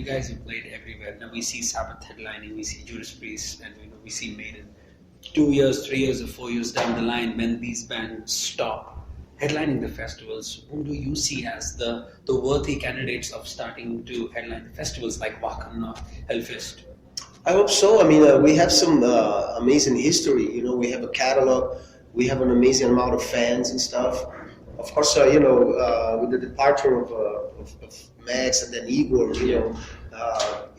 guys have played everywhere. Now we see Sabbath headlining, we see Judas Priest, and we see Maiden. 2 years, 3 years, or 4 years down the line, when these bands stop headlining the festivals, whom do you see as the worthy candidates of starting to headline the festivals like Wacken or Hellfest? I hope so. I mean, we have some amazing history. We have a catalog. We have an amazing amount of fans and stuff. Of course, with the departure of Max and then Igor,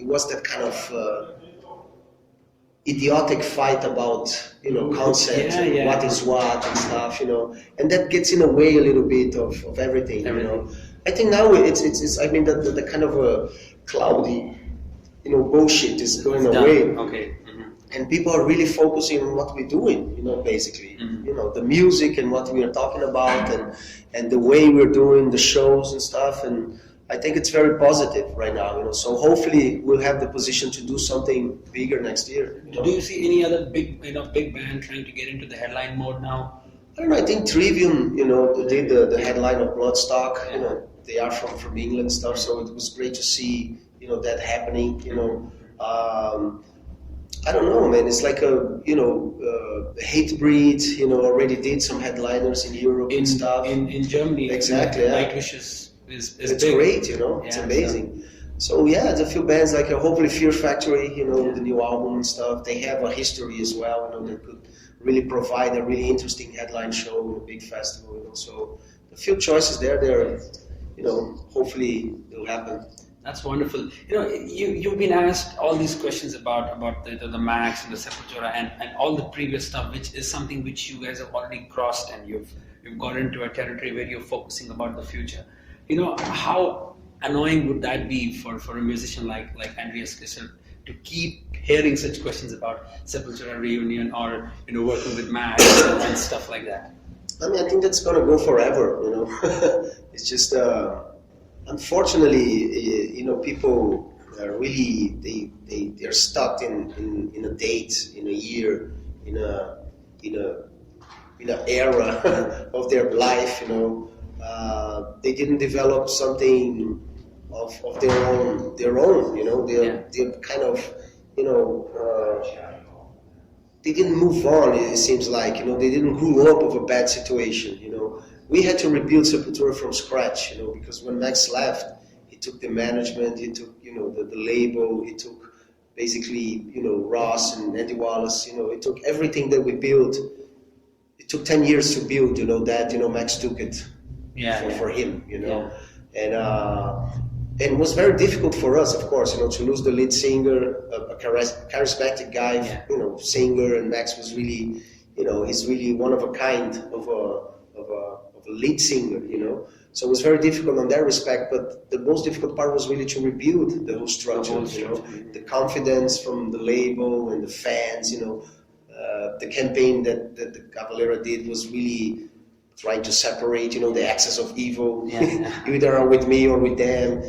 it was that kind of idiotic fight about concepts and what is what and stuff, and that gets in the way a little bit of everything. I think now it's I mean the kind of a cloudy bullshit is going away. Okay. And people are really focusing on what we're doing, basically. The music and what we are talking about and the way we're doing the shows and stuff. And I think it's very positive right now, So hopefully we'll have the position to do something bigger next year. Do you see any other big band trying to get into the headline mode now? I don't know. I think Trivium, they did the headline of Bloodstock. They are from England and stuff. So it was great to see, that happening. I don't know, man. It's like Hatebreed, already did some headliners in Europe and stuff. In Germany, exactly. Nightwish is it's big. Great, it's amazing. So there's a few bands like hopefully Fear Factory, with the new album and stuff. They have a history as well, they could really provide a really interesting headline show in a big festival, So a few choices there, hopefully they'll happen. That's wonderful. You've been asked all these questions about the Max and the Sepultura and all the previous stuff, which is something which you guys have already crossed, and you've got into a territory where you're focusing about the future. How annoying would that be for a musician like Andreas Kisser to keep hearing such questions about Sepultura reunion or working with Max and stuff like that? I mean, I think that's gonna go forever. It's just. Unfortunately, people are really they're stuck in a date, in a year, in a era of their life. They didn't develop something of their own. They're kind of they didn't move on. It seems like they didn't grow up of a bad situation. We had to rebuild Sepultura from scratch, because when Max left, he took the management, he took, the label, he took basically, Ross and Andy Wallace, he took everything that we built. It took 10 years to build, that, Max took it for him, and it was very difficult for us, of course, to lose the lead singer, a charismatic guy, singer, and Max was really, he's really one of a kind of a lead singer, So it was very difficult on that respect, but the most difficult part was really to rebuild the whole structure, the confidence from the label and the fans, the campaign that the Cavalera did was really trying to separate, the axis of evil. You either are with me or with them.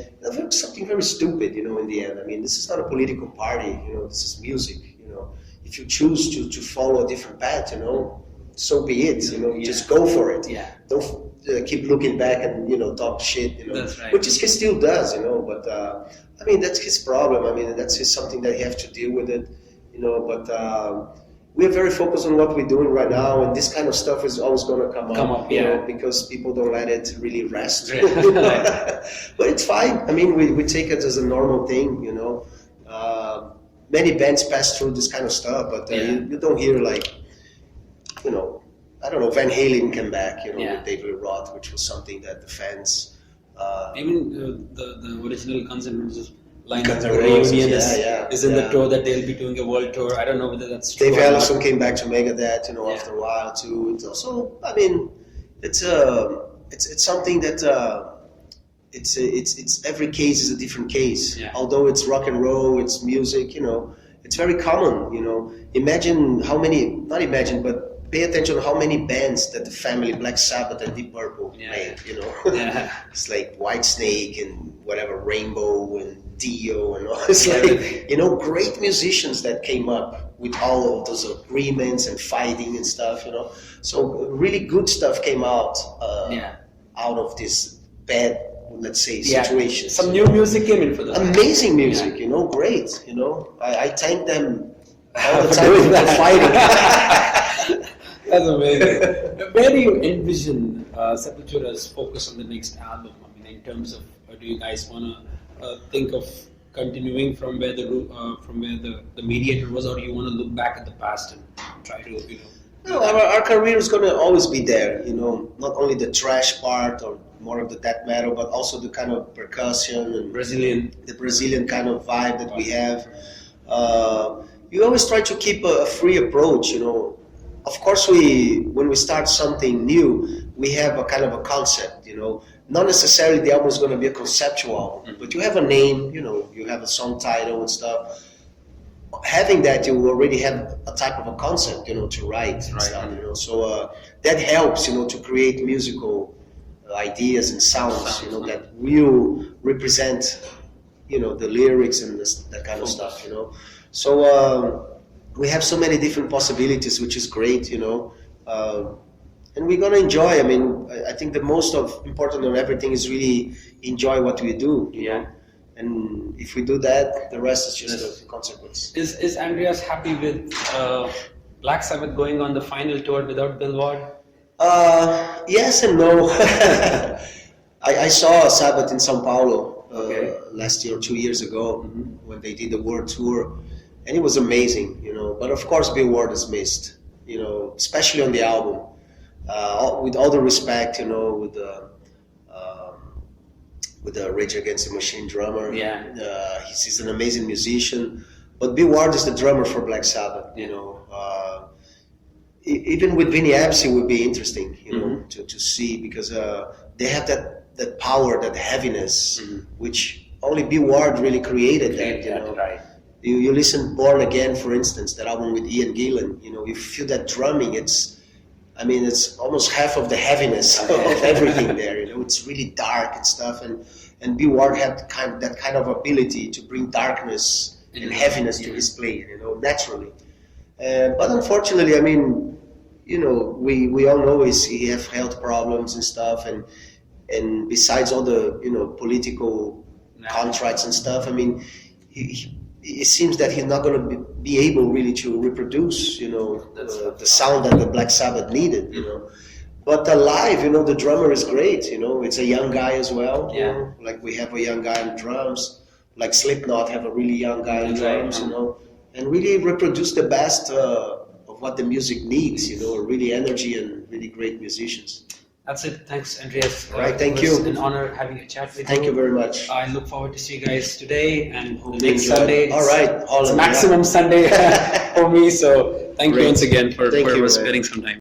Something very stupid, in the end. I mean, this is not a political party, this is music, If you choose to follow a different path, so be it, just go for it. Don't keep looking back and, talk shit, That's right. Which he still does, but, I mean, that's his problem. I mean, that's something that he has to deal with it, but, we're very focused on what we're doing right now, and this kind of stuff is always going to come up, because people don't let it really rest. But it's fine. I mean, we take it as a normal thing, Many bands pass through this kind of stuff, but you don't hear like, I don't know, Van Halen came back, with David Roth, which was something that the fans... Even the original Guns N' Roses lineup, the reunion is in the tour that they'll be doing a world tour. I don't know whether that's true. Dave Ellison came back to Megadeth, after a while too. It's also, I mean, it's something that it's every case is a different case. Although it's rock and roll, it's music, it's very common. Imagine how many, not imagine, but pay attention to how many bands that the family Black Sabbath and Deep Purple made, It's like Whitesnake and whatever, Rainbow and Dio and all. It's like, great musicians that came up with all of those agreements and fighting and stuff, So really good stuff came out out of this bad, let's say, situations. Some new music came in for them. Amazing music, you know, great. You know, I thank them all the time for fighting. That's amazing. Where do you envision Sepultura's focus on the next album? I mean, in terms of, do you guys want to think of continuing from where the mediator was, or do you want to look back at the past and try to, you know? No, our career is going to always be there, you know, not only the thrash part or more of the death metal, but also the kind of percussion and the Brazilian kind of vibe that we have. You always try to keep a free approach, you know. Of course, when we start something new, we have a kind of a concept, you know. Not necessarily the album is going to be a conceptual album, but you have a name, you know, you have a song title and stuff. Having that, you already have a type of a concept, you know, to write and stuff, you know. So that helps, you know, to create musical ideas and sounds, you know, that will represent, you know, the lyrics and that kind of stuff, you know. So we have so many different possibilities, which is great, you know. And we're gonna enjoy. I mean, I think the most important of everything is really enjoy what we do, you know. And if we do that, the rest is just a consequence. Is Andreas happy with Black Sabbath going on the final tour without Bill Ward? Yes and no. I saw Sabbath in São Paulo last year, 2 years ago, when they did the world tour, and it was amazing, you know. But of course, Bill Ward is missed, you know, especially on the album. With all the respect, you know, with the Rage Against the Machine drummer. He's an amazing musician. But Bill Ward is the drummer for Black Sabbath, you know. Even with Vinny Appice, it would be interesting, you know, to see, because they have that power, that heaviness, which only Bill Ward really created that, you know. Right. You listen Born Again, for instance, that album with Ian Gillan, you know, you feel that drumming, it's almost half of the heaviness of everything there, you know. It's really dark and stuff, and Bill Ward had that kind of ability to bring darkness and heaviness to his playing, you know, naturally. But unfortunately, I mean, you know, we all know he have health problems and stuff, and besides all the, you know, political contracts and stuff, I mean, it seems that he's not going to be able really to reproduce, you know, the sound that the Black Sabbath needed, you know. But live, you know, the drummer is great, you know. It's a young guy as well, you know. Like we have a young guy on drums, like Slipknot have a really young guy on drums, you know, and really reproduce the best of what the music needs, you know, really energy and really great musicians. That's it. Thanks, Andreas. All right, thank you. It's an honor having a chat with you. Thank you very much. I look forward to see you guys today and next enjoy. Sunday. All right, it's maximum Sunday for me. So thank you once again for spending some time.